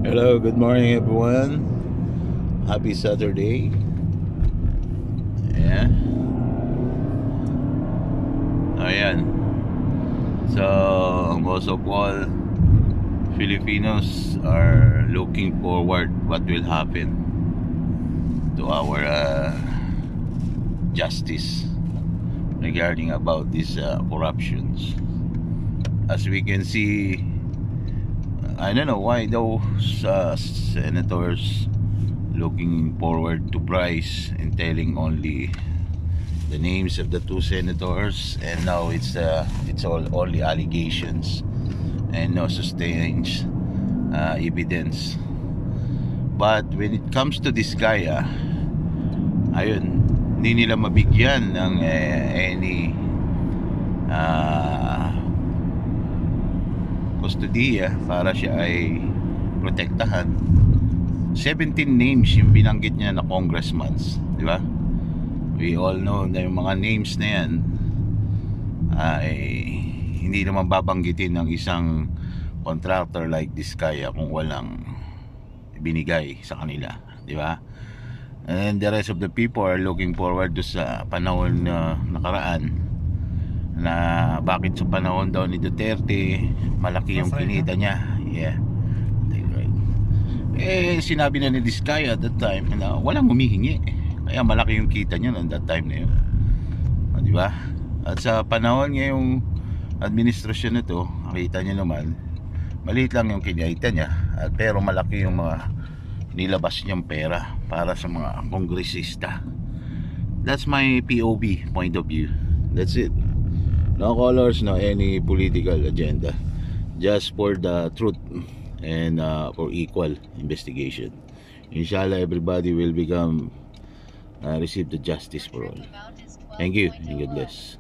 Hello, good morning everyone. Happy Saturday. Yeah. Ayan. So, most of all, Filipinos are looking forward what will happen to our justice regarding about these corruptions. As we can see, I don't know why those senators looking forward to Bryce and telling only the names of the two senators, and now it's all only allegations and no sustained evidence. But when it comes to this guy, ayun, hindi nila mabigyan ng any kustodiya para siya ay protektahan. 17 names yung binanggit niya na congressmen, di ba? We all know na yung mga names na yan ay hindi naman babanggitin ng isang contractor like this kaya kung walang binigay sa kanila, di ba? And the rest of the people are looking forward to sa panahon na nakaraan, na bakit sa panahon daw ni Duterte malaki yung kinita niya. Yeah, sinabi na ni Diskaya at that time na walang humihingi, kaya malaki yung kita niya at that time na yun, di ba? At sa panahon ngayong administrasyon na to, nakita niyo naman maliit lang yung kinita niya, pero malaki yung mga nilabas niyang pera para sa mga kongresista. That's my POV, point of view. That's it. No colors, no any political agenda, just for the truth and for equal investigation. Inshallah, everybody will become receive the justice for all. Thank you and God bless.